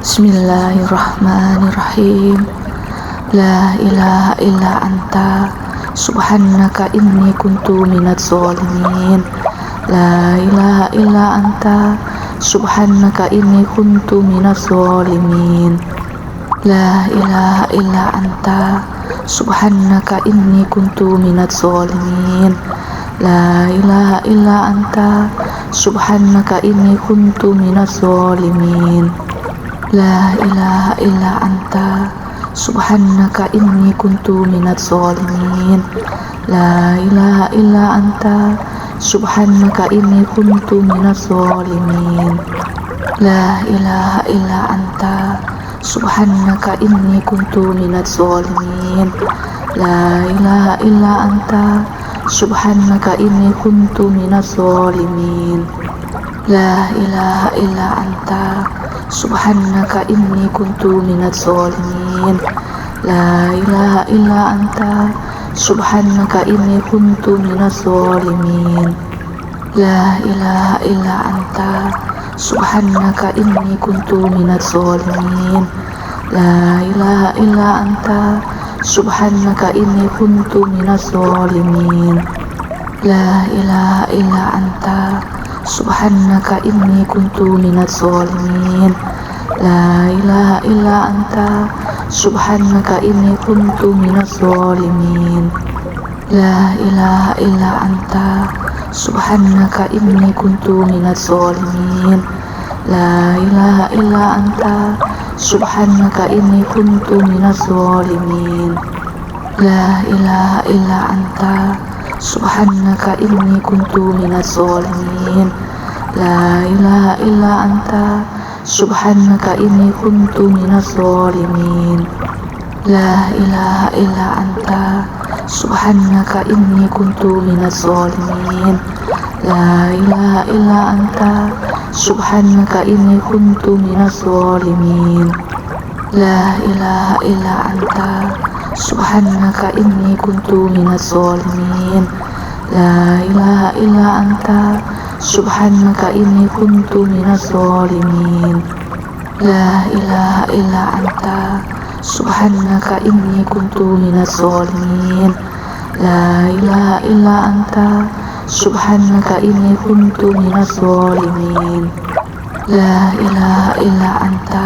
Bismillahirrahmanirrahim. La ilaha illa anta subhanaka inni kuntu minadz zalimin. La ilaha illa anta subhanaka inni kuntu minadz zalimin. La ilaha illa anta subhanaka inni kuntu minadz zalimin. La ilaha illa anta subhanaka inni kuntu minadz zalimin. La ilaha illa anta subhanaka inni kuntu minadz zalimin. La ilaha illa anta subhanaka inni kuntu minadz zalimin. La ilaha illa anta subhanaka inni kuntu minadz zalimin. La ilaha illa anta subhanaka inni kuntu minadz zalimin. La ilaha illa anta subhanaka inni kuntu minadz zalimin. La ilaha illa anta subhanaka inni kuntu minadz zalimin. La ilaha illa anta subhanaka inni kuntu minadz zalimin. La ilaha illa anta subhanaka inni kuntu minadz zalimin. La ilaha illa anta subhanaka inni kuntu minadz zalimin. La ilaha illa anta subhanaka inni kuntu minadz zalimin. La ilaha illa anta subhanaka inni kuntu minadz zalimin. La ilaha illa anta subhanaka inni kuntu minadz zalimin. La ilaha illa anta subhanaka inni kuntu minadz zalimin. La ilaha illa anta subhanaka inni kuntu minadz zalimin. La ilaha illa anta subhanaka inni kuntu minadz zalimin. La ilaha illa anta subhanaka inni kuntu minadz zalimin. La ilaha illa anta subhanaka inni kuntu minadz zalimin. La ilaha illa anta subhanaka inni kuntu minadz zalimin. La ilaha illa anta subhanaka inni kuntu minadz zalimin. La ilaha illa anta subhanaka inni kuntu minadz zalimin. La ilaha illa anta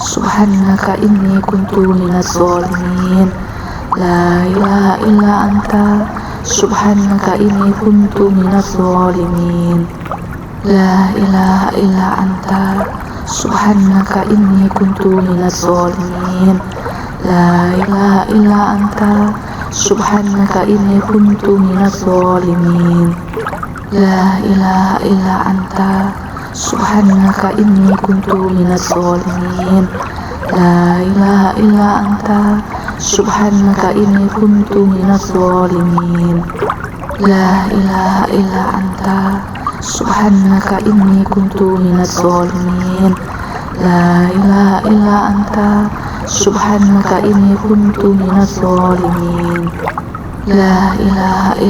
subhanaka inni kuntu minadz zalimin. La ilaha illa anta subhanaka inni kuntu minadz zalimin. La ilaha illa anta subhanaka inni kuntu minadz zalimin. La ilaha illa anta subhanaka inni kuntu minadz zalimin. La ilaha illa anta subhanaka inni kuntu minadz zalimin. La ilaha illa anta subhanaka inni kuntu minadz zalimin. La ilaha illa anta subhanaka inni kuntu minadz zalimin. La ilaha illa anta subhanaka inni kuntu minadz zalimin. La ilaha illa anta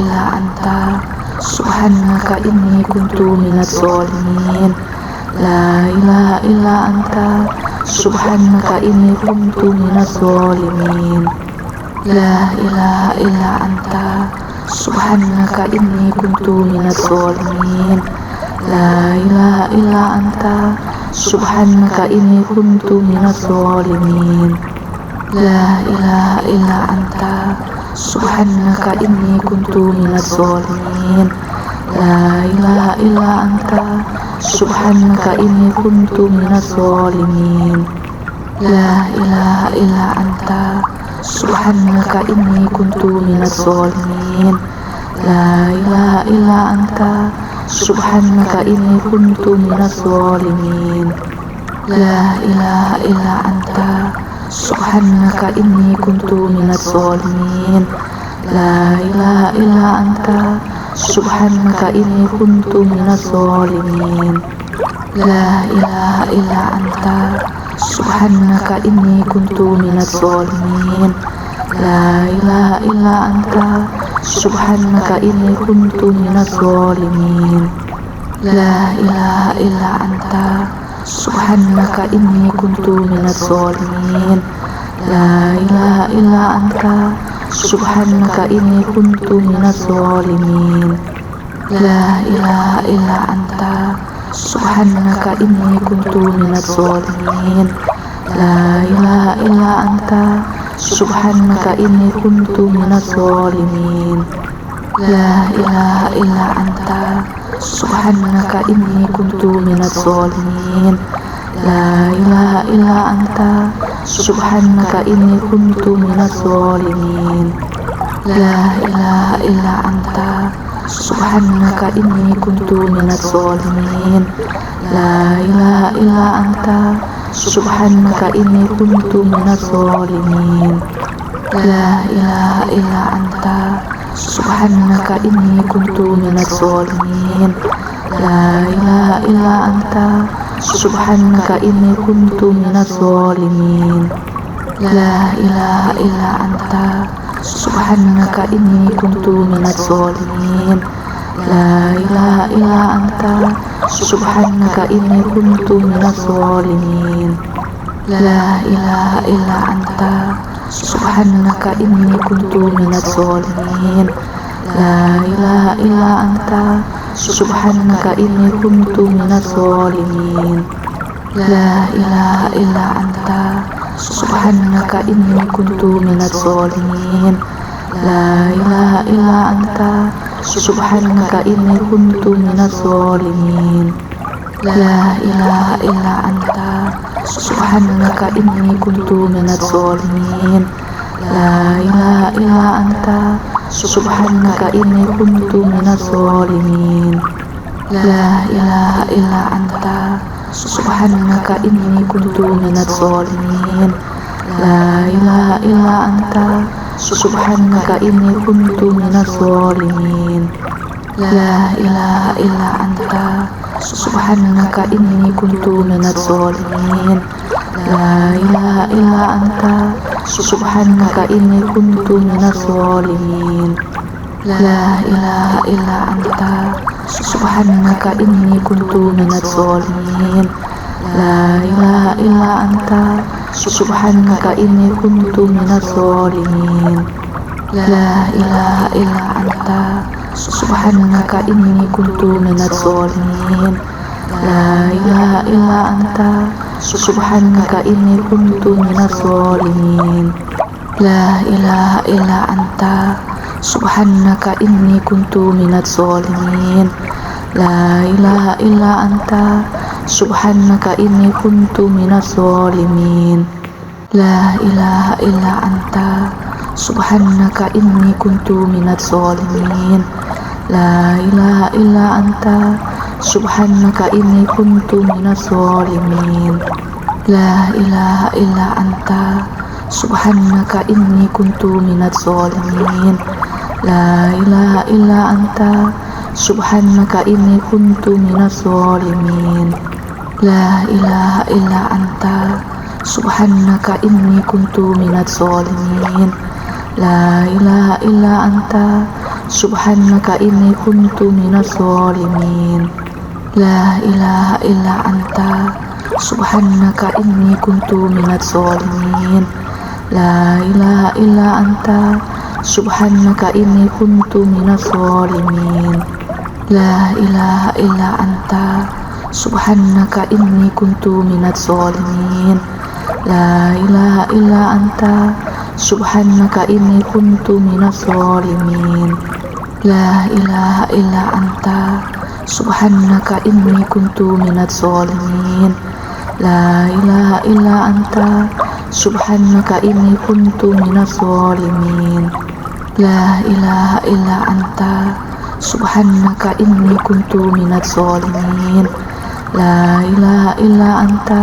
subhanaka inni kuntu minadz zalimin. La ilaha illa anta subhanaka inni kuntu minadz zalimin. La ilaha illa anta subhanaka inni kuntu minadz zalimin. La ilaha illa anta subhanaka inni kuntu minadz zalimin. La ilaha illa anta subhanaka inni kuntu minadz zalimin. La ilaha illa anta subhanaka inni kuntu minadz zalimin. La ilaha illa anta subhanaka inni kuntu minadz zalimin. La ilaha illa anta subhanaka inni kuntu minadz zalimin. La ilaha illa anta subhanaka inni kuntu minadz zalimin. La ilaha illa anta subhanaka inni kuntu minadz zalimin. La ilaha illa anta subhanaka inni kuntu minadz zalimin. La ilaha illa anta subhanaka inni kuntu minadz zalimin. La ilaha illa anta subhanaka inni kuntu minadz zalimin. La ilaha illa anta subhanaka inni kuntu minadz zalimin. La ilaha illa anta subhanaka inni kuntu minadz zalimin. La ilaha illa anta subhanaka inni kuntu minadz zalimin. La ilaha illa anta subhanaka inni kuntu minadz zalimin. La ilaha illa anta subhanaka inni kuntu minadz zalimin. La ilaha illa anta subhanaka inni kuntu minadz zalimin. La ilaha illa anta subhanaka inni kuntu minadz zalimin. La ilaha illa anta subhanaka inni kuntu minadz zalimin. La ilaha illa anta subhanaka inni kuntu minadz zalimin. La ilaha illa anta subhanaka inni kuntu minadz zalimin. La ilaha illa anta subhanaka inni kuntu minadz zalimin. La ilaha illa anta subhanaka inni kuntu minadz zalimin. La ilaha illa anta subhanaka inni kuntu minadz zalimin. La ilaha illa anta subhanaka inni kuntu minadz zalimin. La ilaha illa anta subhanaka inni kuntu minadz zalimin. La ilaha illa anta subhanaka inni kuntu minadz zalimin. La ilaha illa anta subhanaka inni kuntu minadz zalimin. La ilaha illa anta subhanaka inni kuntu minadz zalimin. La ilaha illa anta subhanaka inni kuntu minadz zalimin. La ilaha illa anta subhanaka inni kuntu minadz zalimin. La ilaha illa anta subhanaka inni kuntu minadz zalimin. La ilaha illa anta subhanaka inni kuntu minadz zalimin. La ilaha illa anta subhanaka inni kuntu minadz zalimin. La ilaha illa anta subhanaka inni kuntu minadz zalimin. La ilaha illa anta subhanaka inni kuntu minadz zalimin. La ilaha illa anta subhanaka inni kuntu minadz zalimin. La ilaha illa anta subhanaka inni kuntu minadz zalimin. La ilaha illa anta subhanaka inni kuntu minadz zalimin. La ilaha illa anta subhanaka inni kuntu minadz zalimin. La ilaha illa anta subhanaka inni kuntu minadz zalimin. La ilaha illa anta subhanaka inni kuntu minadz zalimin. La ilaha illa anta subhanaka inni kuntu minadz zalimin. La ilaha illa anta subhanaka inni kuntu minadz zalimin. La ilaha illa anta subhanaka inni kuntu minadz zalimin. La ilaha illa anta subhanaka inni kuntu minadz zalimin. La ilaha illa anta subhanaka inni kuntu minadz zalimin. La ilaha illa anta subhanaka inni kuntu minadz zalimin. La ilaha illa anta subhanaka inni kuntu minadz zalimin. La ilaha illa anta subhanaka inni kuntu minadz zalimin. La ilaha illa anta subhanaka inni kuntu minadz zalimin. La ilaha illa anta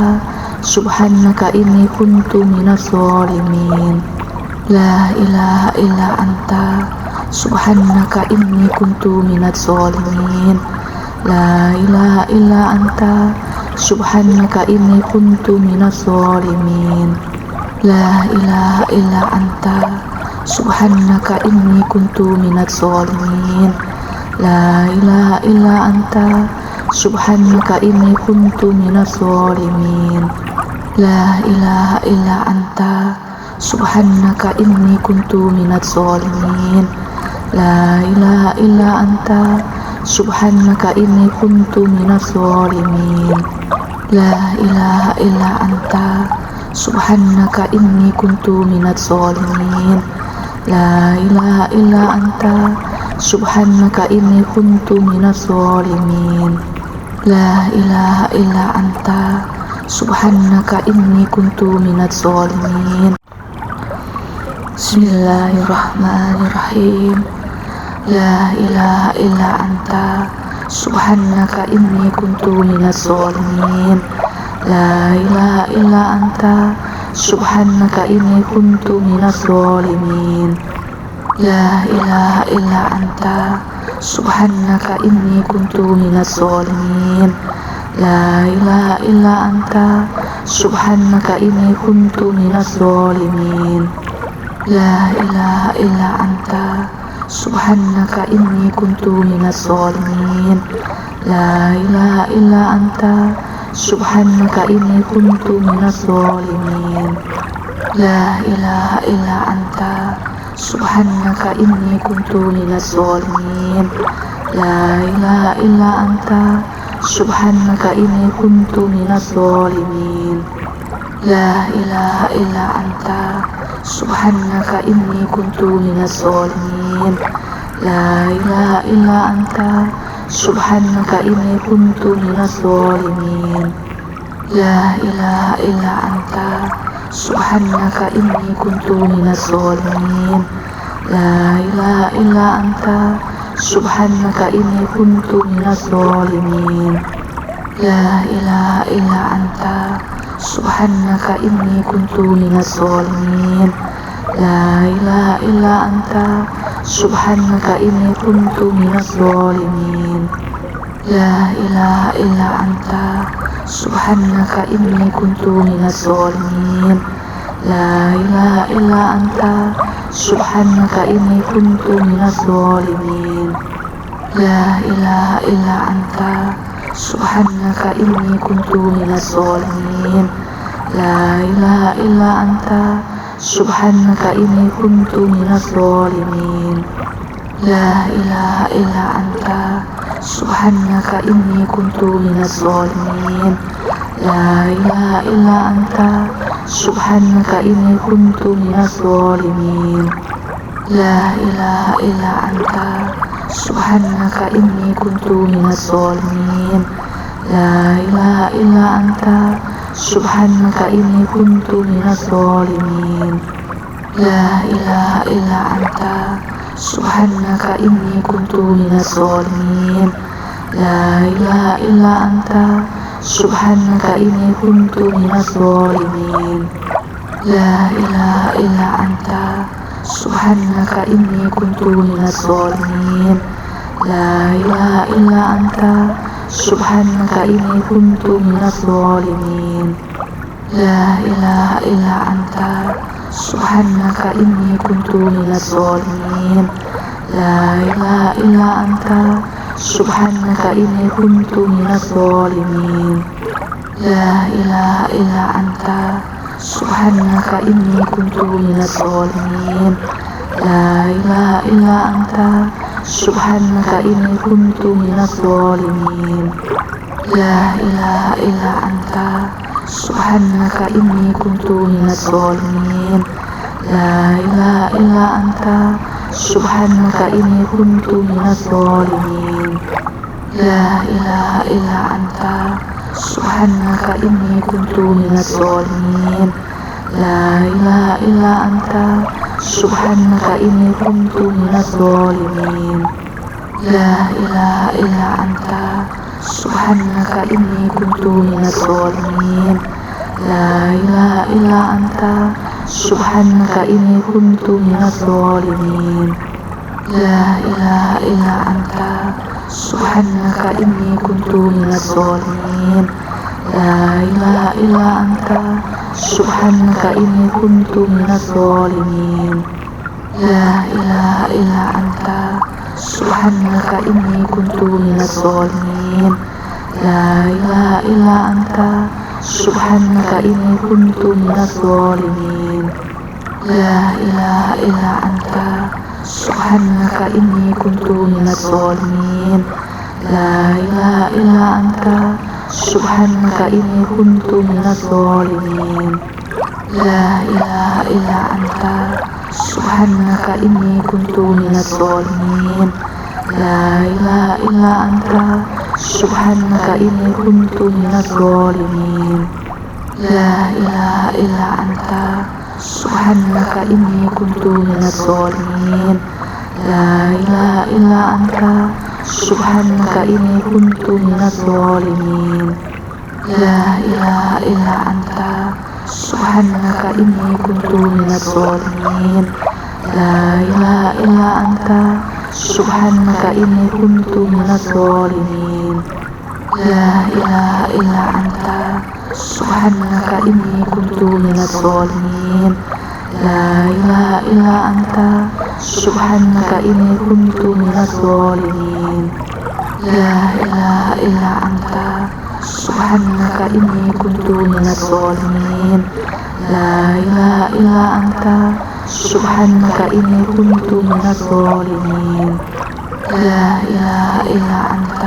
subhanaka inni kuntu minadz zalimin. La ilaha illa anta subhanaka inni kuntu minadz zalimin. La ilaha illa anta subhanaka inni kuntu minadz zalimin. La ilaha illa anta subhanaka inni kuntu minadz zalimin. La ilaha illa anta subhanaka inni kuntu minadz zalimin. La ilaha illa anta subhanaka inni kuntu minadz zalimin. La ilaha illa anta subhanaka inni kuntu minadz zalimin. La ilaha illa anta subhanaka inni kuntu minadz zalimin. La ilaha illa anta subhanaka inni kuntu minadz zalimin. La ilaha illa anta subhanaka inni kuntu minadz zalimin. Bismillahirrahmanirrahim. La ilaha illa anta subhanaka inni kuntu minadz zalimin. La ilaha illa anta subhanaka inni kuntu minadz zalimin. La ilaha illa anta subhanaka inni kuntu minadz zalimin. La ilaha illa anta subhanaka inni kuntu minadz zalimin. La ilaha illa anta subhanaka inni kuntu minadz zalimin. La ilaha illa anta subhanaka inni kuntu minadz zalimin. La ilaha illa anta subhanaka inni kuntu minadz zalimin. La ilaha illa anta subhanaka inni kuntu minadz zalimin. La ilaha illa anta subhanaka inni kuntu minadz zalimin. La ilaha illa anta subhanaka inni kuntu minadz zalimin. La ilaha illa anta subhanaka inni kuntu minadz zalimin. La ilaha illa anta subhanaka inni kuntu minadz zalimin. La ilaha illa anta subhanaka inni kuntu minadz zalimin. La ilaha illa anta subhanaka inni kuntu minadz zalimin. La ilaha illa anta subhanaka inni kuntu minadz zalimin. La ilaha illa anta subhanaka inni kuntu minadz zalimin. La ilaha illa anta subhanaka inni kuntu minadz zalimin. La ilaha illa anta subhanaka inni kuntu minadz zalimin. La ilaha illa anta subhanaka inni kuntu minadz zalimin. La ilaha illa anta subhanaka inni kuntu minadz zalimin. La ilaha illa anta subhanaka inni kuntu minadz zalimin. La ilaha illa anta subhanaka inni kuntu minadz zalimin. La ilaha illa anta subhanaka inni kuntu minadz zalimin. La ilaha illa anta subhanaka inni kuntu minadz zalimin. La ilaha illa anta subhanaka inni kuntu minadz zalimin. La ilaha illa anta subhanaka inni kuntu minadz zalimin. La ilaha illa anta subhanaka inni kuntu minadz zalimin. La ilaha illa anta subhanaka inni kuntu minadz zalimin. La ilaha illa anta subhanaka inni kuntu minadz zalimin. La ilaha illa anta subhanaka inni kuntu minadz zalimin. La ilaha illa anta subhanaka inni kuntu minadz zalimin. La ilaha illa anta subhanaka inni kuntu minadz zalimin. La ilaha illa anta subhanaka inni kuntu minadz zalimin. La ilaha illa anta subhanaka inni kuntu minadz zalimin. La ilaha illa anta subhanaka inni kuntu minadz zalimin. La ilaha illa anta subhanaka inni kuntu minadz zalimin. La ilaha illa anta subhanaka inni kuntu minadz zalimin. La ilaha illa anta subhanaka inni kuntu minadz zalimin. La ilaha illa anta subhanaka inni kuntu minadz zalimin. لا إله إلا أنت سبحانك إني كنت من الظالمين لا إله إلا أنت سبحانك إني كنت من الظالمين لا إله إلا أنت سبحانك إني كنت من الظالمين لا إله إلا أنت سبحانك إني كنت من الظالمين لا إله إلا أنت سبحانك إني كنت من الظالمين لا إله إلا أنت سبحانك إني كنت من الظالمين لا إله إلا أنت سبحانك إني كنت من الظالمين لا إله إلا أنت سبحانك إني كنت من الظالمين لا إله إلا أنت سبحانك إني كنت من الظالمين لا إله إلا أنت سبحانك إني كنت من الظالمين لا إله إلا أنت سبحانك إني كنت من الظالمين لا إله إلا أنت سبحانك إني كنت من الظالمين لا إله إلا أنت سبحانك إني كنت من الظالمين لا إله إلا أنت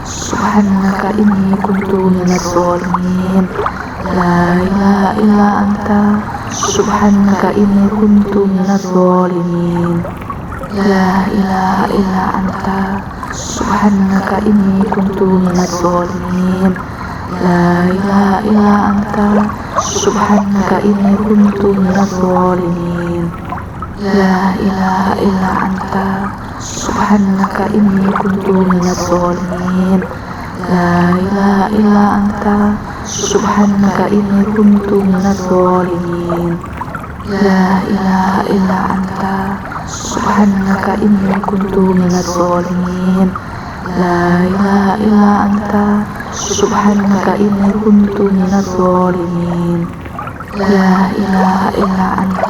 سبحانك إني كنت من الظالمين لا إله إلا أنت سبحانك إني كنت من الظالمين لا إله إلا أنت سبحانك إني كنت من الظالمين لا إله إلا أنت سبحانك إني كنت من الظالمين لا إله إلا أنت سبحانك إني كنت من الظالمين لا إله إلا أنت سبحانك إني كنت من الظالمين لا إله إلا أنت سبحانك إني كنت من الظالمين لا إله إلا أنت سبحانك إني كنت من الظالمين لا إله إلا أنت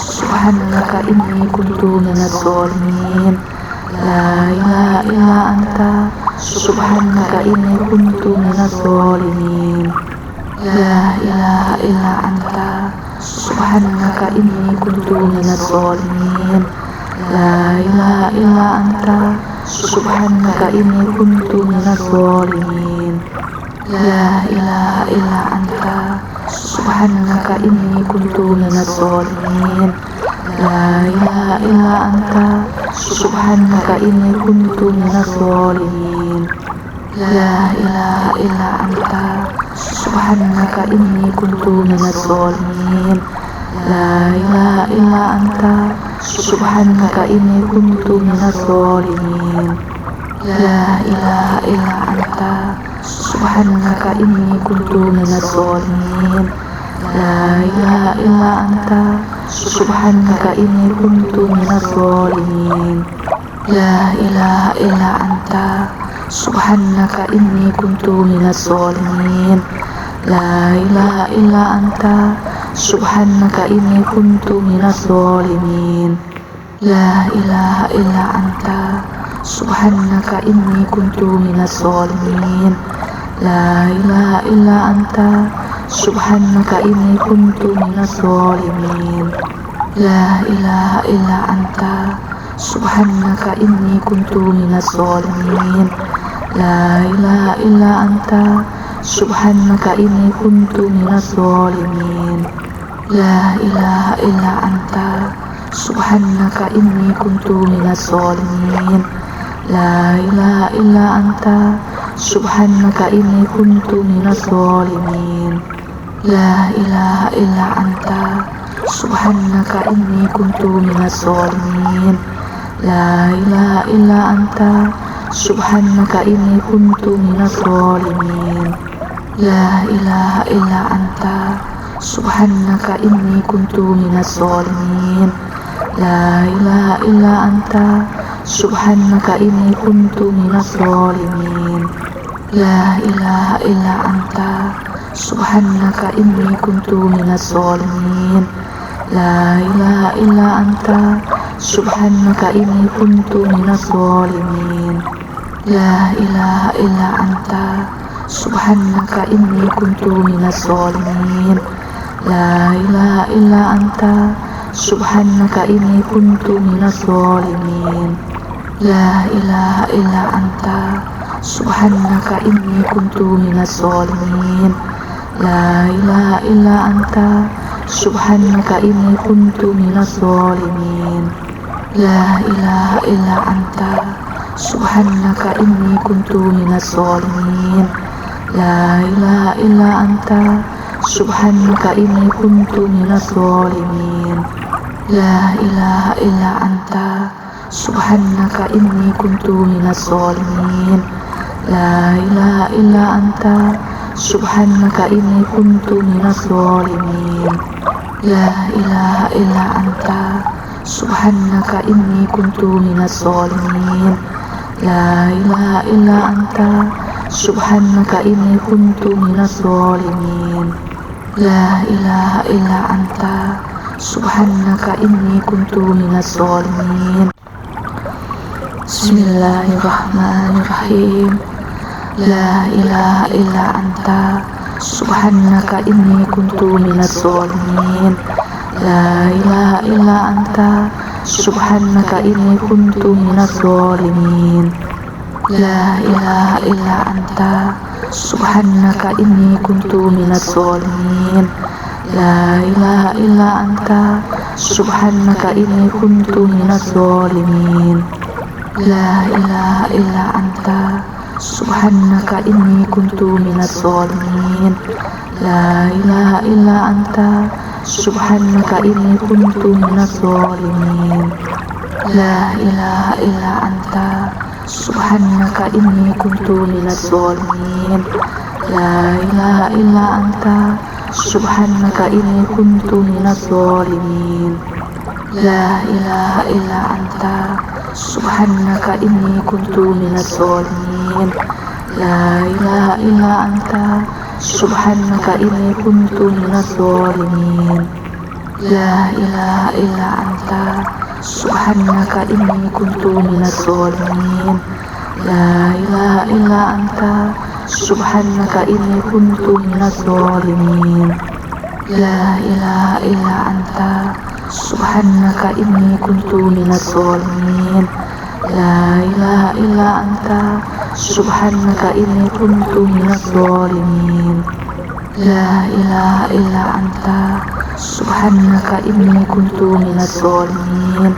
سبحانك إني كنت من الظالمين لا إله إلا أنت سبحانك إني كنت من الظالمين لا إله إلا أنت سبحانك إني كنت من الظالمين لا إله إلا أنت سبحانك إني كنت من الظالمين لا إله إلا أنت سبحانك إني كنت من الظالمين لا إله إلا أنت سبحانك إني كنت من الظالمين لا إله إلا أنت سبحانك إني كنت من الظالمين لا إله إلا أنت سبحانك إني كنت من الظالمين لا إله إلا أنت سبحانك إني كنت من الظالمين لا إله إلا أنت سبحانك إني كنت من الظالمين لا إله إلا أنت سبحانك إني كنت من الظالمين لا إله إلا أنت سبحانك إني كنت من الظالمين لا إله إلا أنت سبحانك إني كنت من الظالمين لا إله إلا أنت سبحانك إني كنت من الظالمين لا إله إلا أنت سبحانك إني كنت من الظالمين لا إله إلا أنت سبحانك إني كنت من الظالمين لا إله إلا أنت سبحانك إني كنت من الظالمين لا إله إلا أنت سبحانك إني كنت من الظالمين لا إله إلا أنت سبحانك إني كنت من الظالمين لا إله إلا أنت سبحانك إني كنت من الظالمين لا إله إلا أنت سبحانك إني كنت من الظالمين لا إله إلا أنت سبحانك إني كنت من الظالمين لا إله إلا أنت سبحانك إني كنت من الظالمين لا إله إلا أنت سبحانك إني كنت من الظالمين لا إله إلا أنت سبحانك إني كنت من الظالمين. لا إله إلا أنت سبحانك إني كنت من الظالمين. لا إله إلا أنت سبحانك إني كنت من الظالمين. لا إله إلا أنت سبحانك إني كنت من الظالمين. لا إله إلا أنت سبحانك إني كنت من الظالمين. لا إله إلا أنت سبحانك إني كنت من الظالمين. لا إله إلا أنت سبحانك إني كنت من الظالمين. لا إله إلا أنت سبحانك إني كنت من الظالمين. لا إله إلا أنت سبحانك إني كنت من الظالمين. لا إله إلا أنت سبحانك إني كنت من الظالمين. لا إله إلا أنت سبحانك إني كنت من الظالمين. بسم الله الرحمن الرحيم. لا إله إلا أنت سبحانك إني كنت من الظالمين. لا إله إلا أنت سبحانك إني كنت من الظالمين. لا إله إلا أنت سبحانك إني كنت من الظالمين. لا إله إلا أنت سبحانك إني كنت من الظالمين. لا إله إلا أنت سبحانك إني كنت من الظالمين. لا إله إلا أنت سبحانك إني كنت من الظالمين. لا إله إلا أنت سبحانك إني كنت من الظالمين. لا إله إلا أنت سبحانك إني كنت من الظالمين. لا إله إلا أنت سبحانك إني كنت من الظالمين. لا إله إلا أنت سبحانك إني كنت من الظالمين. لا إله إلا أنت سبحانك إني كنت من الظالمين. لا إله إلا أنت سبحانك إني كنت من الظالمين. لا إله إلا أنت سبحانك إني كنت من الظالمين. لا إله إلا أنت سبحانك إني كنت من الظالمين. لا إله إلا أنت سبحانك إني كنت من الظالمين.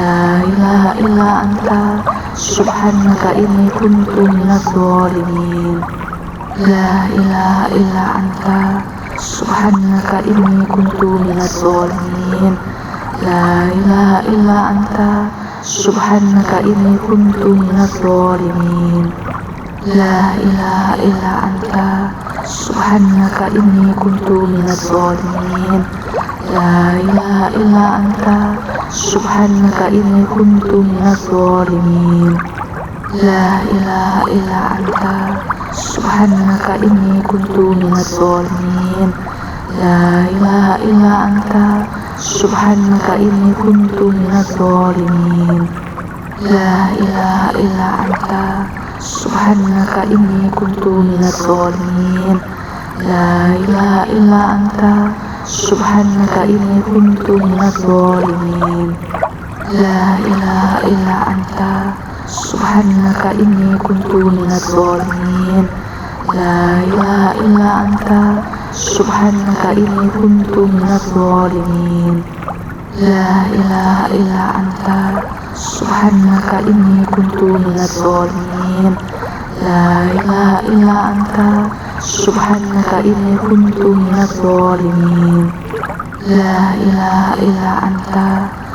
لا إله إلا أنت سبحانك إني كنت من الظالمين. لا إله إلا أنت سبحانك إني كنت من الظالمين. لا إله إلا أنت سبحانك إني كنت من الظالمين. لا إله إلا أنت سبحانك إني كنت من الظالمين. لا إله إلا أنت سبحانك إني كنت من الظالمين. لا إله إلا أنت سبحانك إني كنت من الظالمين. لا إله إلا أنت سبحانك إني كنت من الظالمين. لا إله إلا أنت سبحانك إني كنت من الظالمين. لا إله إلا أنت سبحانك إني كنت من الظالمين. لا إله إلا أنت سبحانك إني كنت من الظالمين. لا إله إلا أنت سبحانك إني كنت من الظالمين. لا إله إلا أنت سبحانك إني كنت من الظالمين. لا إله إلا أنت سبحانك إني كنت من الظالمين. لا إله إلا أنت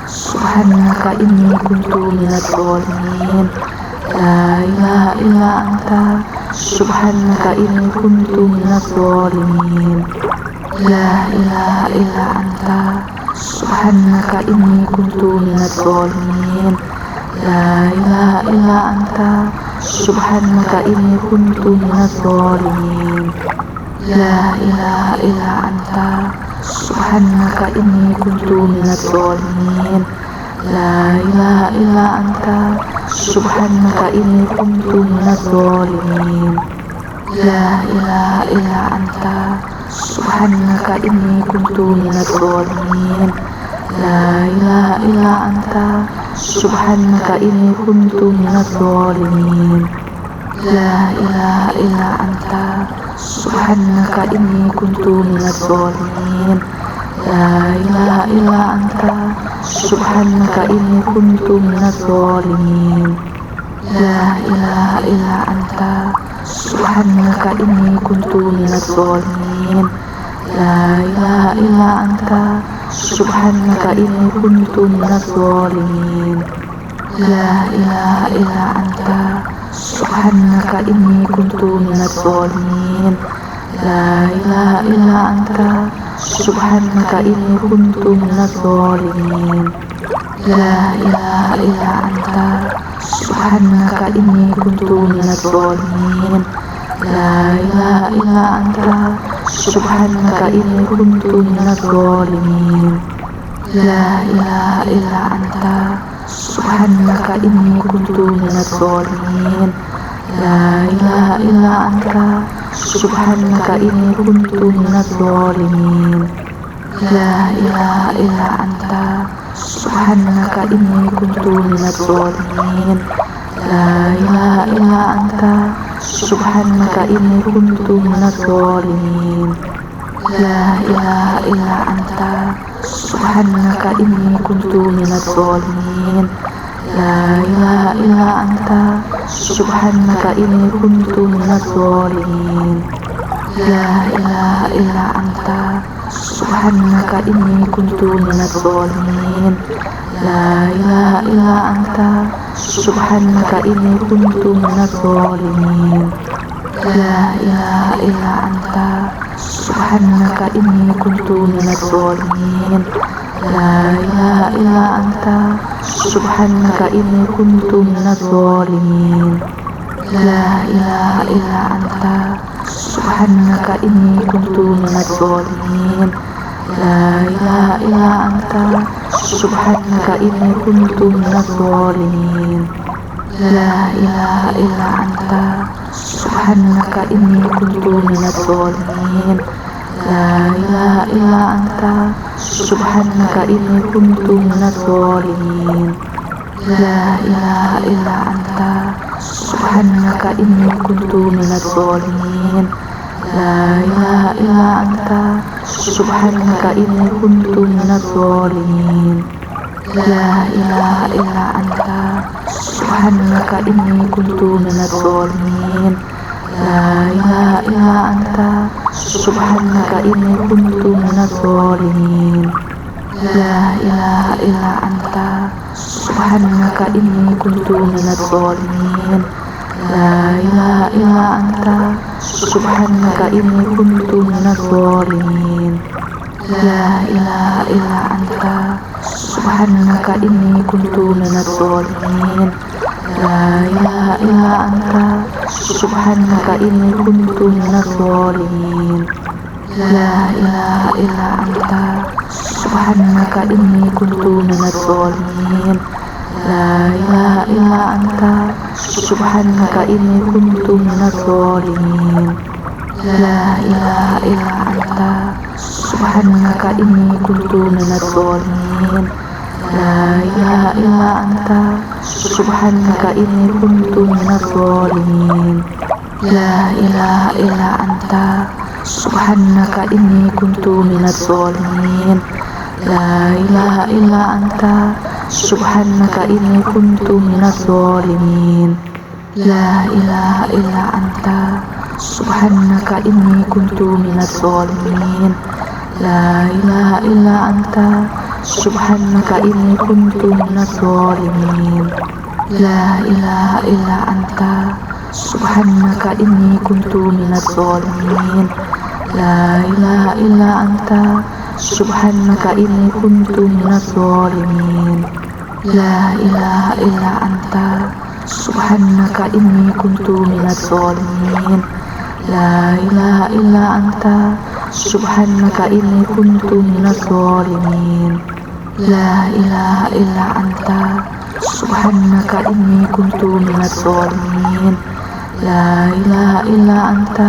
سبحانك إني كنت من الظالمين. لا إله إلا أنت سبحانك إني كنت من الظالمين. لا إله إلا أنت سبحانك إني كنت من الظالمين. لا إله إلا أنت سبحانك إني كنت من الظالمين. لا إله إلا أنت سبحانك إني كنت من الظالمين. La ilaha illa anta subhanaka inni kuntu minadh dhalimin. La ilaha illa anta subhanaka inni kuntu minadh dhalimin. La ilaha illa anta subhanaka inni kuntu minadh dhalimin. La ilaha illa anta subhanaka inni kuntu minadh dhalimin. La ilaha illa anta subhanaka inni kuntu minadh dhalimin. La ilaha illa anta subhanaka inni kuntu minadh dhalimin. La ilaha illa anta subhanaka inni kuntu minadh dhalimin. La ilaha illa anta subhanaka inni kuntu minadh dhalimin. La ilaha illa anta subhanaka inni kuntu minadh dhalimin. La ilaha illa anta subhanaka inni kuntu minadh dhalimin. La ilaha illa anta subhanaka inni kuntu minadh dhalimin. La ilaha illa anta subhanaka inni kuntu minadh dhalimin. La ilaha illa anta subhanaka inni kuntu minadh dhalimin. La ilaha illa anta subhanaka inni kuntu minadh dhalimin. La ilaha illa anta subhanaka inni kuntu minadh dhalimin. La ilaha illa anta subhanaka inni kuntu minadh dhalimin. La ilaha illa anta subhanaka inni kuntu minadh dhalimin. La ilaha illa anta subhanaka inni kuntu minadh dhalimin. La ilaha illa anta subhanaka inni kuntu minadh dhalimin. La ilaha illa anta subhanaka inni kuntu minadh dhalimin. La ilaha illa anta subhanaka inni kuntu minadh dhalimin. La ilaha illa anta subhanaka inni kuntu minadh dhalimin. La ilaha illa anta subhanaka inni kuntu minadh dhalimin. La ilaha illa anta subhanaka inni kuntu minadh dhalimin. La ilaha illa anta subhanaka inni kuntu minadh dhalimin. La ilaha illa anta subhanaka inni kuntu minadh dhalimin. La ilaha illa anta subhanaka inni kuntu minadh dhalimin. La ilaha illa anta subhanaka inni kuntu minadh dhalimin. La ilaha illa anta subhanaka inni kuntu minadh dhalimin. La ilaha illa anta subhanaka inni kuntu minadh dhalimin. La ilaha illa anta subhanaka inni kuntu minadh dhalimin. La ilaha illa anta subhanaka inni kuntu minadh dhalimin. La ilaha illa anta subhanaka inni kuntu minadh dhalimin. La ilaha illa anta subhanaka inni kuntu minadh dhalimin. La ilaha illa anta subhanaka inni kuntu minadh dhalimin. La ilaha illa anta subhanaka inni kuntu minadh dhalimin. La ilaha illa anta subhanaka inni kuntu minadh dhalimin. La ilaha illa anta subhanaka inni kuntu minadh dhalimin. La ilaha illa anta subhanaka inni kuntu minadh dhalimin. La ilaha illa anta subhanaka inni kuntu minadh dhalimin. La ilaha illa anta subhanaka inni kuntu minadh dhalimin. La ilaha illa anta subhanaka inni kuntu minadh dhalimin. La ilaha illa anta subhanaka inni kuntu minadh dhalimin. La ilaha illa anta subhanaka inni kuntu minadh dhalimin. La ilaha illa anta subhanaka inni kuntu minadh dhalimin. لا إله إلا أنت سبحانك إني كنت من الظالمين لا إله إلا أنت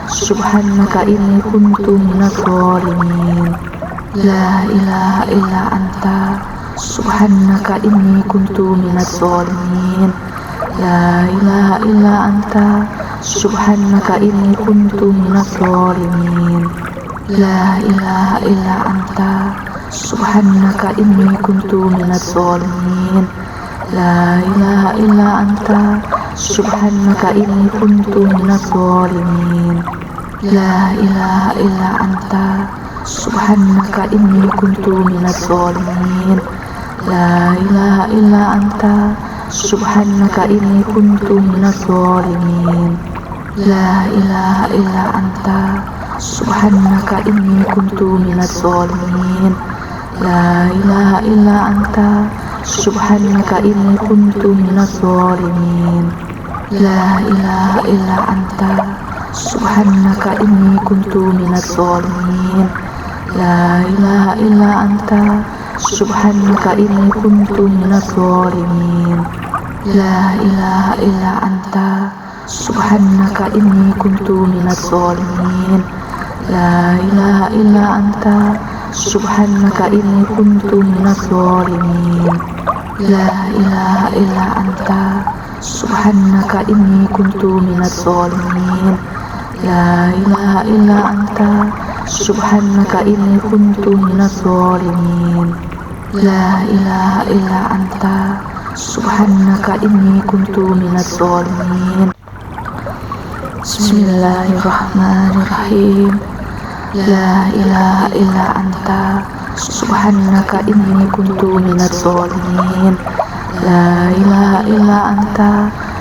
سبحانك إني كنت من الظالمين لا إله إلا أنت سبحانك إني كنت من الظالمين لا إله إلا أنت سبحانك إني كنت من الظالمين لا إله إلا أنت سبحانك إني كنت من الظالمين لا إله إلا أنت سبحانك إني كنت من الظالمين لا إله إلا أنت سبحانك إني كنت من الظالمين لا إله إلا أنت سبحانك إني كنت من الظالمين لا إله إلا أنت سبحانك إني كنت من الظالمين لا إله إلا أنت سبحانك إني كنت من الظالمين لا إله إلا أنت سبحانك إني كنت من الظالمين لا إله إلا أنت سبحانك إني كنت من الظالمين لا إله إلا أنت سبحانك إني كنت من الظالمين لا إله إلا أنت سبحانك إني كنت من الظالمين لا إله إلا أنت سبحانك إني كنت من الظالمين لا إله إلا أنت سبحانك إني كنت من الظالمين لا إله إلا أنت سبحانك إني كنت من الظالمين بسم الله الرحمن الرحيم لا إله إلا أنت سبحانك إني كنت من الظالمين لا إله إلا أنت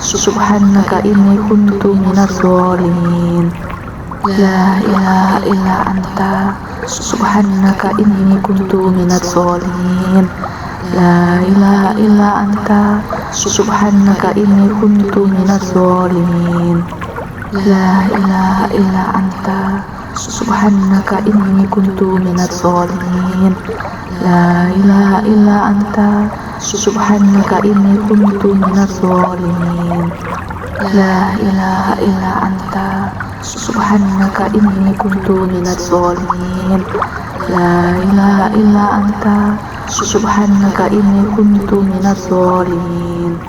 سبحانك إني كنت من الظالمين لا إله إلا أنت سبحانك إني كنت من الظالمين لا إله إلا أنت سبحانك إني كنت من الظالمين لا إله إلا أنت سبحانك إني كنت من الظالمين لا إله إلا أنت سبحانك إني كنت من الظالمين لا إله إلا أنت سبحانك إني كنت من الظالمين لا إله إلا أنت سبحانك إني كنت من الظالمين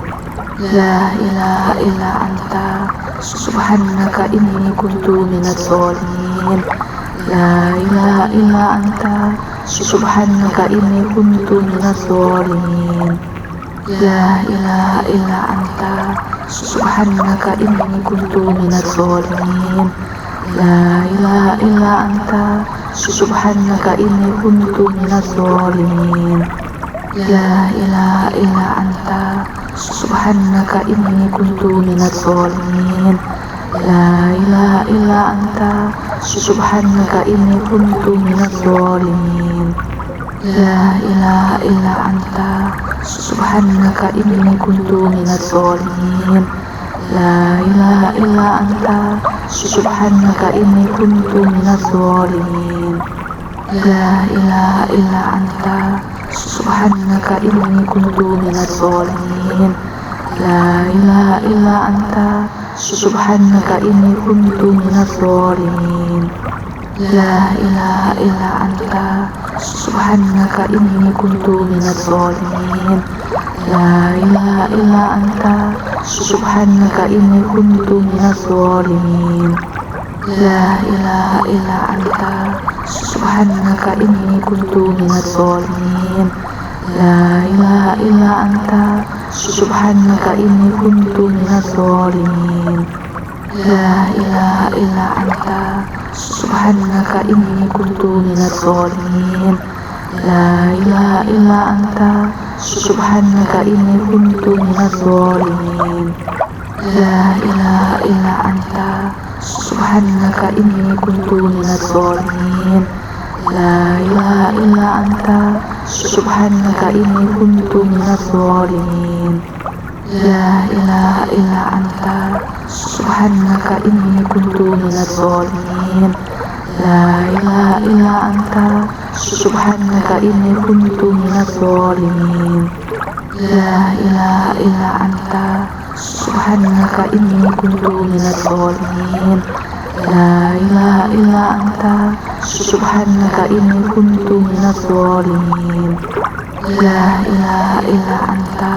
لا إله إلا أنت سبحانك إني كنت من الظالمين لا إله إلا أنت سبحانك إني كنت من الظالمين لا إله إلا أنت سبحانك إني كنت من الظالمين لا إله إلا أنت سبحانك إني كنت من الظالمين لا إله إلا أنت سبحانك إني كنت من الظالمين لا إله إلا أنت سبحانك إني كنت من الظالمين لا إله إلا أنت سبحانك إني كنت من الظالمين لا إله إلا أنت سبحانك إني كنت من الظالمين لا إله إلا أنت سبحانك إني كنت من الظالمين لا إله إلا أنت سبحانك إني كنت من الظالمين لا إله إلا أنت سبحانك إني كنت من الظالمين لا إله إلا أنت سبحانك إني كنت من الظالمين لا إله إلا أنت سبحانك إني كنت من الظالمين لا إله إلا أنت سبحانك إني كنت من الظالمين لا إله إلا أنت سبحانك إني كنت من الظالمين لا إله إلا أنت سبحانك إني كنت من الظالمين لا إله إلا أنت سبحانك إني كنت من الظالمين لا إله إلا أنت سبحانك إني كنت من الظالمين لا إله إلا أنت سبحانك إني كنت من الظالمين لا إله إلا أنت subhanaka inni kuntu minadz zalimin. La ilaha illa anta subhanaka inni kuntu minadz zalimin. La ilaha illa anta subhanaka inni kuntu minadz zalimin. La ilaha illa anta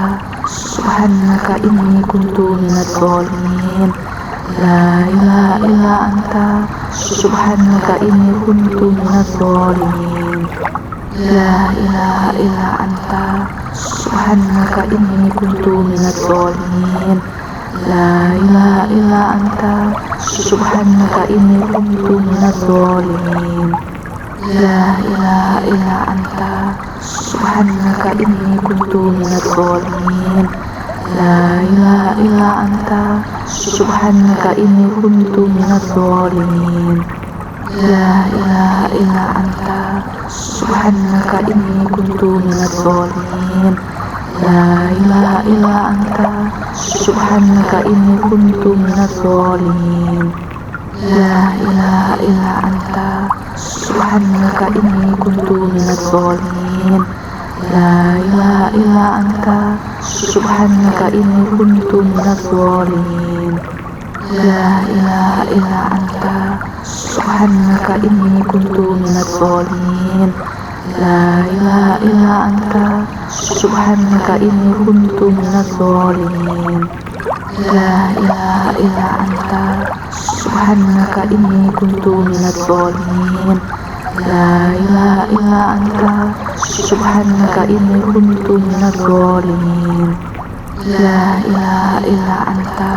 subhanaka inni kuntu minadz zalimin. La ilaha illa anta subhanaka inni kuntu minadz zalimin. La ilaha illa anta subhanaka inni kuntu minadz zalimin. La ilaha illa anta subhanaka inni kuntu minadz zalimin. La ilaha illa anta subhanaka inni kuntu minadz zalimin. La ilaha illa anta subhanaka inni kuntu minadz zalimin. La ilaha illa anta subhanaka inni kuntu minadz zalimin. La ilaha illa anta subhanaka inni kuntu minadz zalimin. La ilaha illa anta subhanaka inni kuntu minadz zalimin. La ilaha illa anta subhanaka inni kuntu minadz zalimin. La ilaha illa anta subhanaka inni kuntu minadz zalimin. La ilaha illa anta subhanaka inni kuntu minadz zalimin. La ilaha illa anta subhanaka inni kuntu minadz zalimin. La ilaha illa anta subhanaka inni kuntu minadz zalimin. La ilaha illa anta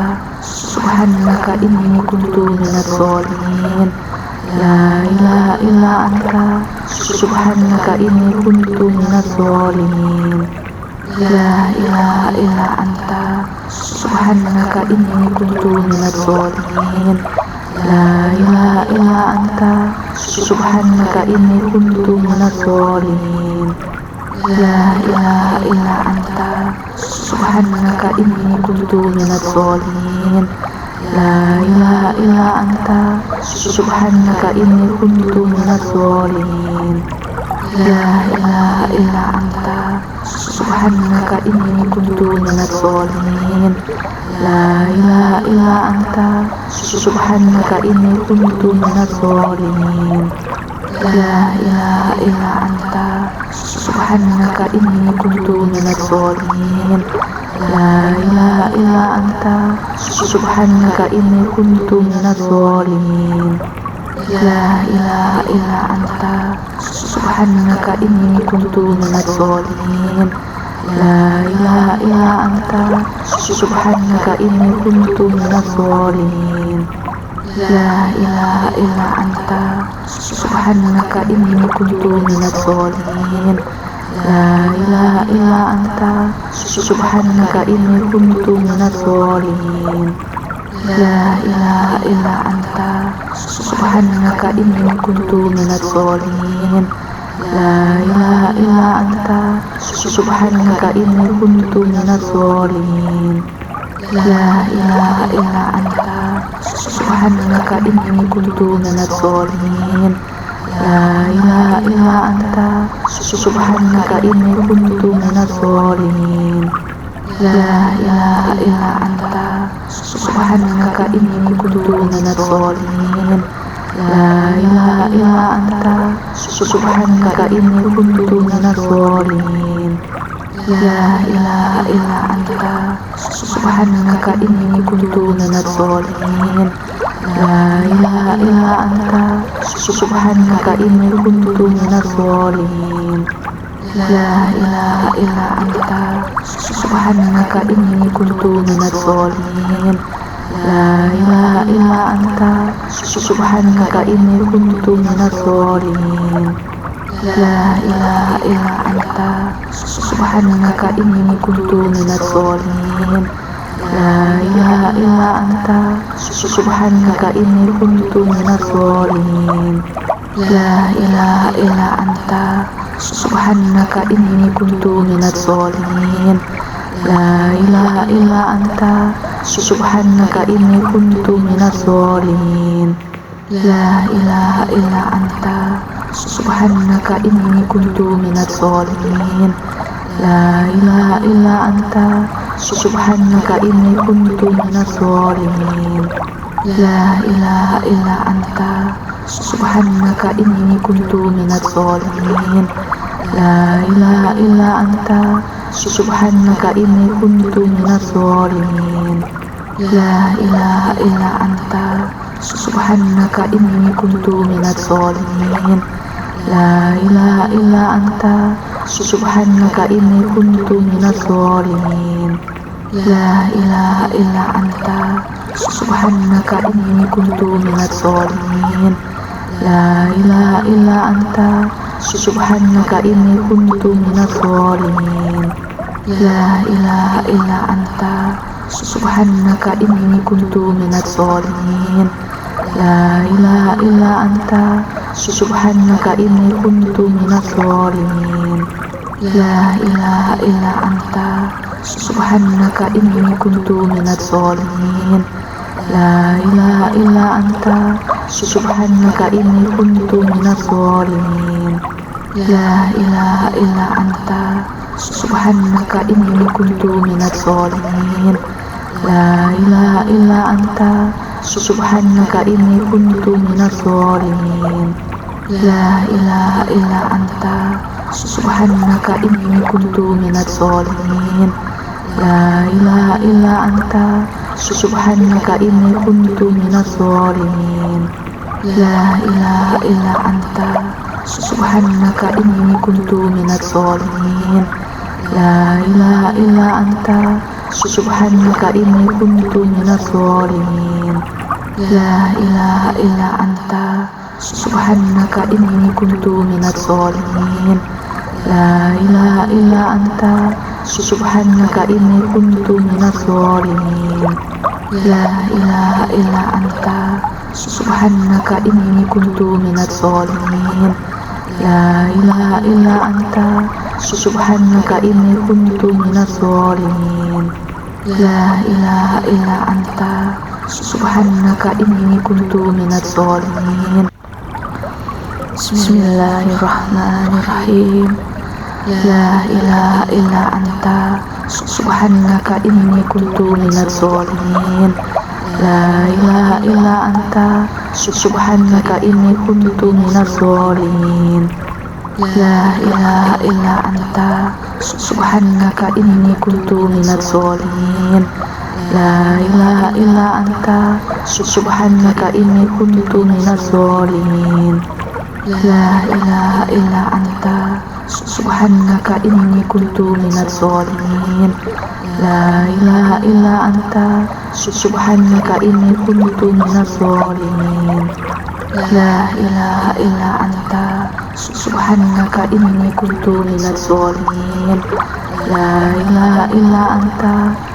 subhanaka inni kuntu minadz zalimin. La ilaha illa anta subhanaka inni kuntu minadz zalimin. La ilaha illa anta subhanaka inni kuntu minadz zalimin. La ilaha illa anta subhanaka inni kuntu minadz zalimin. La ilaha illa anta subhanaka inni kuntu minadz zalimin. La ilaha illa anta subhanaka inni kuntu minadz zalimin. La ilaha illa anta subhanaka inni kuntu minadz zalimin. La ilaha illa anta subhanaka inni kuntu minadz zalimin. La ilaha illa anta subhanaka inni kuntu minadz zalimin. La ilaha illa anta subhanaka inni kuntu minadz zalimin. La ilaha illa anta subhanaka inni kuntu minadz zalimin. La ilaha illa anta subhanaka inni kuntu minadz zalimin. La ilaha illa anta subhanaka inni kuntu minadz zalimin. La ilaha illa anta subhanaka inni kuntu minadz zalimin. La ilaha illa anta subhanaka inni kuntu minadz zalimin. La ilaha illa anta subhanaka inni kuntu minadz zalimin. La ilaha illa anta subhanaka inni kuntu minadz zalimin. La ilaha illa anta subhanaka inni kuntu minadz zalimin. La ilaha illa anta subhanaka inni kuntu minadz zalimin. La ilaha illa anta subhanaka inni kuntu minadz zalimin. La ilaha illa anta subhanaka inni kuntu minadz zalimin. La ilaha illa anta subhanaka inni kuntu minadz zalimin. La ilaha illa anta subhanaka inni kuntu minadz zalimin. La ilaha illa anta subhanaka inni kuntu minadz zalimin. La ilaha illa anta subhanaka inni kuntu minadz zalimin. La ilaha illa anta subhanaka inni kuntu minadz zalimin. La ilaha illa anta subhanaka inni kuntu minadz zalimin. La ilaha illa anta subhanaka inni kuntu minadz zalimin. La ilaha illa anta subhanaka inni kuntu minadh dhalimin. La ilaha illa anta subhanaka inni kuntu minadh dhalimin. La ilaha illa anta subhanaka inni kuntu minadh dhalimin. La ilaha illa anta subhanaka inni kuntu minadh dhalimin. La ilaha illa anta subhanaka inni kuntu minadh dhalimin. La ilaha illa anta subhanaka inni kuntu minadh dhalimin. La ilaha illa anta subhanaka inni kuntu minadh dhalimin. La ilaha illa anta subhanaka inni kuntu minadh dhalimin. La ilaha illa anta subhanaka inni kuntu minadh dhalimin. La ilaha illa anta subhanaka inni kuntu minadh dhalimin. La ilaha illa anta subhanaka inni kuntu minadh dhalimin. La ilaha illa anta subhanaka inni kuntu minadh dhalimin. La ilaha illa anta subhanaka inni kuntu minadh dhalimin. La ilaha illa anta subhanaka inni kuntu minadh dhalimin. La ilaha illa anta subhanaka inni kuntu minadh dhalimin. La ilaha illa anta subhanaka inni kuntu minadh dhalimin. La ilaha illa anta subhanaka inni kuntu minadh dhalimin. La ilaha illa anta subhanaka inni kuntu minadh dhalimin. La ilaha illa anta subhanaka inni kuntu minadh dhalimin. La ilaha illa anta subhanaka inni kuntu minadh dhalimin. La ilaha illa anta subhanaka inni kuntu minadh dhalimin. La ilaha illa anta subhanaka inni kuntu minadh dhalimin. La ilaha illa anta subhanaka inni kuntu minadh dhalimin. Bismillahirrahmanirrahim. La ilaha illa anta subhanaka inni kuntu minadh dhalimin. La ilaha illa anta subhanaka inni kuntu minadh dhalimin. La ilaha illa anta subhanaka inni kuntu minadh dhalimin. La ilaha illa anta subhanaka inni kuntu minadh dhalimin. La ilaha illa anta subhanaka inni kuntu minadh dhalimin. La ilaha illa anta subhanaka inni kuntu minadh dhalimin. La ilaha illa anta subhanaka inni kuntu minadh dhalimin. La ilaha illa anta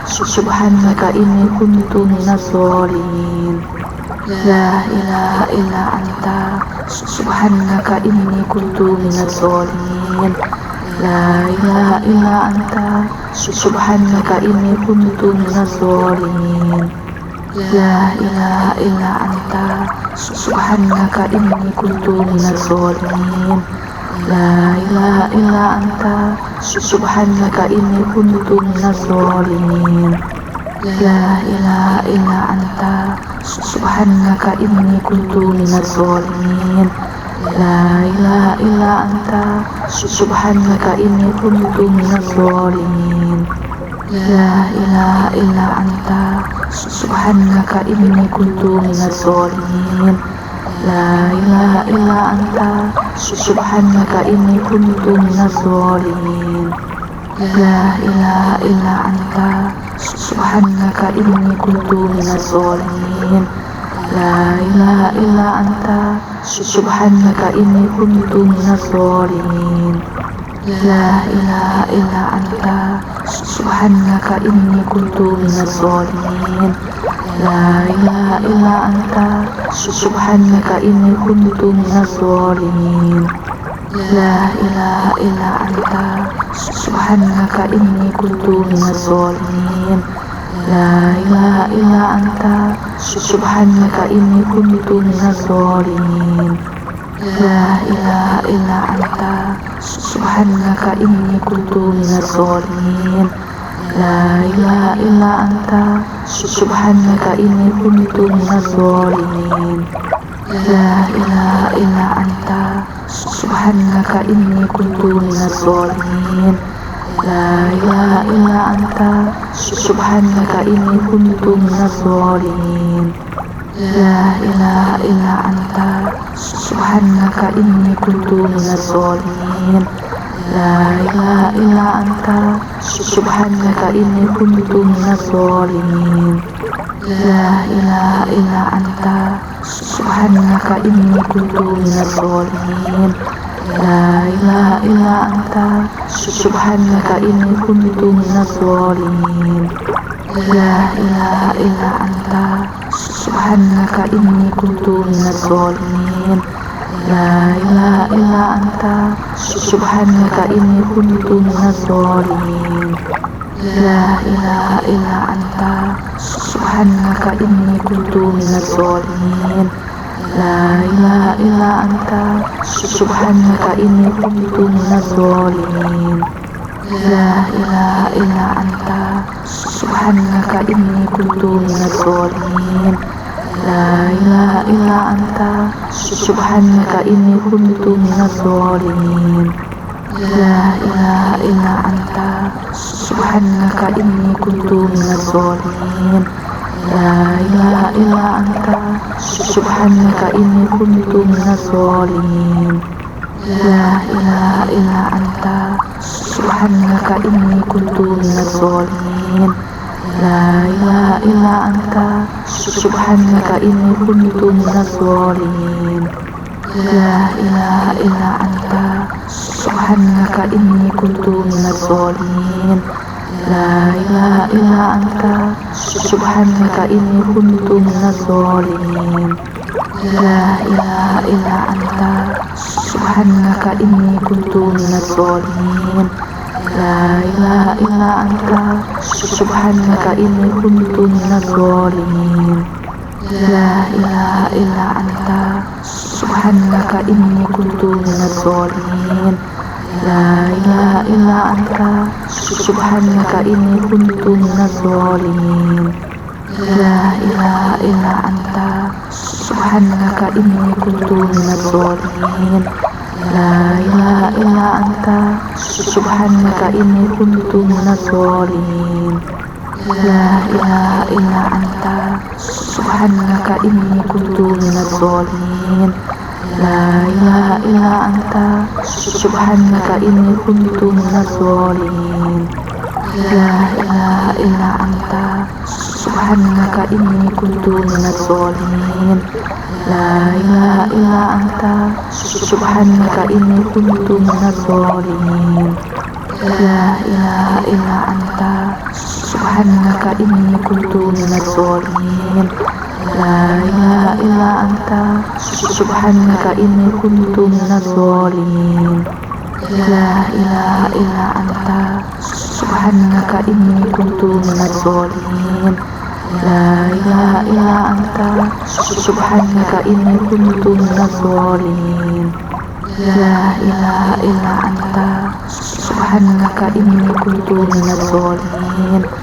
subhanaka inni kuntu minadh dhalimin. La ilaha illa anta subhanaka inni kuntu minadh dhalimin. La ilaha illa anta subhanaka inni kuntu minadh dhalimin. La ilaha illa anta subhanaka inni kuntu minadh dhalimin. La ilaha illa anta subhanaka inni kuntu minadh dhalimin. La ilaha illa anta subhanaka inni kuntu minadh dhalimin. La ilaha illa anta subhanaka inni kuntu minadh dhalimin. La ilaha illa anta subhanaka inni kuntu minadh dhalimin. La ilaha illa anta subhanaka inni kuntu minadh dhalimin. La ilaha illa anta subhanaka inni kuntu minadh dhalimin. La ilaha illa anta subhanaka inni kuntu minadh dhalimin. La ilaha illa anta subhanaka inni kuntu minadh dhalimin. La ilaha illa anta subhanaka inni kuntu minadh dhalimin. La ilaha illa anta subhanaka inni kuntu minadh dhalimin. La ilaha illa anta subhanaka inni kuntu minadh dhalimin. لا إله إلا أنت سبحانك إني كنت من الظالمين. لا إله إلا أنت سبحانك إني كنت من الظالمين. لا إله إلا أنت سبحانك إني كنت من الظالمين. لا إله إلا أنت سبحانك إني كنت من الظالمين. لا إله إلا أنت سبحانك إني كنت من الظالمين. لا إله إلا أنت سبحانك إني كنت من الظالمين. لا إله إلا أنت سبحانك إني كنت من الظالمين. لا إله إلا أنت سبحانك إني كنت من الظالمين. لا إله إلا أنت سبحانك إني كنت من الظالمين. لا إله إلا أنت سبحانك إني كنت من الظالمين. لا إله إلا أنت سبحانك إني كنت من الظالمين. لا إله إلا أنت سبحانك إني كنت من الظالمين. لا إله إلا أنت سبحانك إني كنت من الظالمين. لا إله إلا أنت سبحانك إني كنت من الظالمين. لا إله إلا أنت سبحانك إني كنت من الظالمين. لا إله إلا أنت سبحانك إني كنت من الظالمين. لا إله إلا أنت سبحانك إني كنت من الظالمين. لا إله إلا أنت سبحانك إني كنت من الظالمين. لا إله إلا أنت سبحانك إني كنت من الظالمين. لا إله إلا أنت سبحانك إني كنت من الظالمين. لا إله إلا أنت سبحانك إني كنت من الظالمين. لا إله إلا أنت سبحانك إني كنت من الظالمين. لا إله إلا أنت سبحانك إني كنت من الظالمين. لا إله إلا أنت سبحانك إني كنت من الظالمين. لا إله إلا أنت سبحانك إني كنت من الظالمين. لا إله إلا أنت سبحانك إني كنت من الظالمين. لا إله إلا أنت سبحانك إني كنت من الظالمين. لا إله إلا أنت سبحانك إني كنت من الظالمين. لا إله إلا أنت سبحانك إني كنت من الظالمين. لا إله إلا أنت سبحانك إني كنت من الظالمين. لا إله إلا أنت سبحانك إني كنت من الظالمين. لا إله إلا أنت سبحانك إني كنت من الظالمين. لا إله إلا أنت سبحانك إني كنت من الظالمين. لا إله إلا أنت سبحانك إني كنت من الظالمين. لا إله إلا أنت سبحانك إني كنت من الظالمين.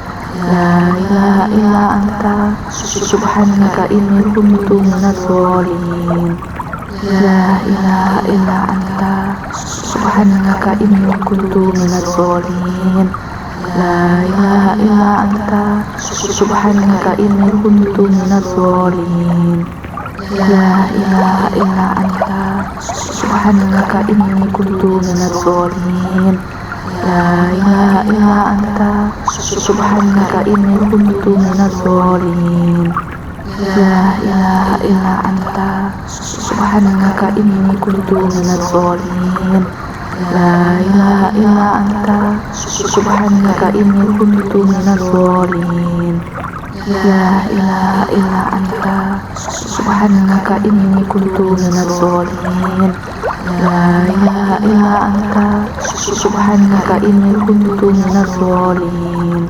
لا إله إلا أنت سبحانك إني كنت من الظالمين. لا إله إلا أنت سبحانك إني كنت من الظالمين. لا إله إلا أنت سبحانك إني كنت من الظالمين. لا إله إلا أنت سبحانك إني كنت من الظالمين. لا إله إلا أنت سبحانك إني كنت من الظالمين. لا إله إلا أنت سبحانك إني كنت من الظالمين. لا إله إلا أنت سبحانك إني كنت من الظالمين. لا إله إلا أنت سبحانك إني كنت من الظالمين. لا إله إلا أنت سبحانك إني كنت من الظالمين.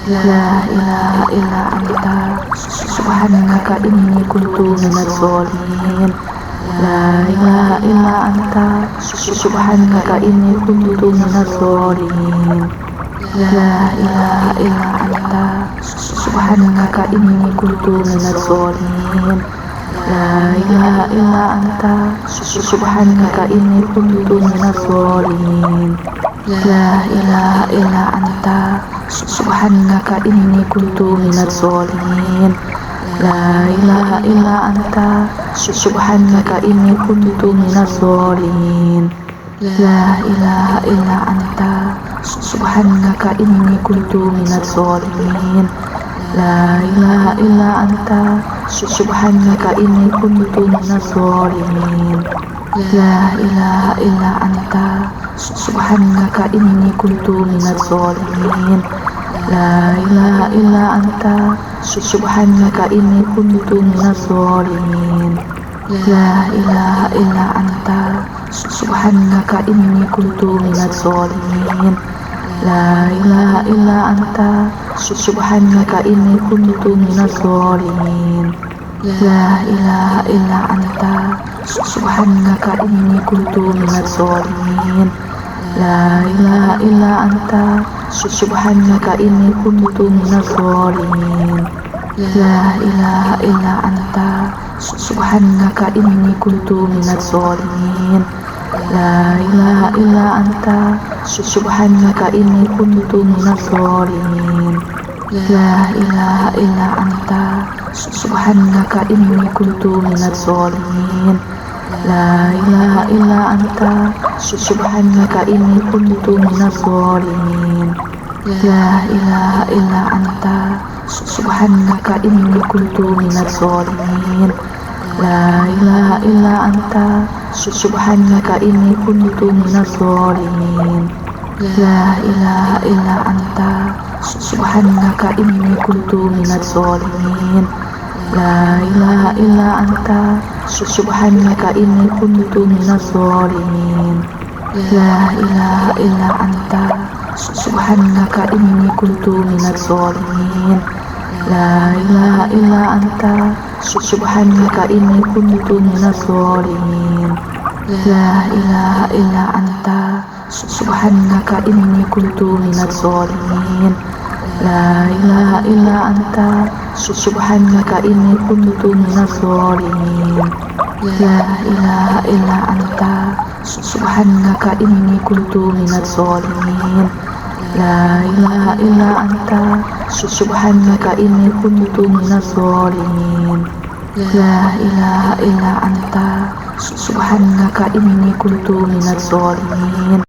لا إله إلا أنت سبحانك إني كنت من الظالمين. لا إله إلا أنت سبحانك إني كنت من الظالمين لا إله إلا أنت سبحانك إني كنت من الظالمين لا إله إلا أنت سبحانك إني كنت من الظالمين لا إله إلا أنت سبحانك إني كنت من الظالمين لا إله إلا أنت سبحانك إني كنت من الظالمين لا إله إلا أنت سبحانك إني كنت من الظالمين لا إله إلا أنت سبحانك إني كنت من الظالمين لا إله إلا أنت سبحانك إني كنت من الظالمين لا إله إلا أنت سبحانك إني كنت من الظالمين لا إله إلا أنت سبحانك إني كنت من الظالمين لا إله إلا أنت سبحانك إني كنت من الظالمين لا إله إلا أنت سبحانك إني كنت من الظالمين لا إله إلا أنت سبحانك إني كنت من الظالمين لا إله إلا أنت سبحانك إني كنت من الظالمين لا إله إلا أنت سبحانك إني كنت من الظالمين لا إله إلا أنت سبحانك إني كنت من الظالمين لا إله إلا أنت سبحانك إني كنت من الظالمين لا إله إلا أنت سبحانك إني كنت من الظالمين لا إله إلا أنت سبحانك إني كنت من الظالمين لا إله إلا أنت سبحانك إني كنت من الظالمين لا إله إلا أنت سبحانك إني كنت من الظالمين لا إله إلا أنت سبحانك إني كنت من الظالمين لا إله إلا أنت سبحانك إني كنت من الظالمين لا إله إلا أنت سبحانك إني كنت من الظالمين لا إله إلا أنت سبحانك إني كنت من الظالمين لا إله إلا أنت سبحانك إني كنت من الظالمين لا إله إلا أنت سبحانك إني كنت من الظالمين لا إله إلا أنت سبحانك إني كنت من الظالمين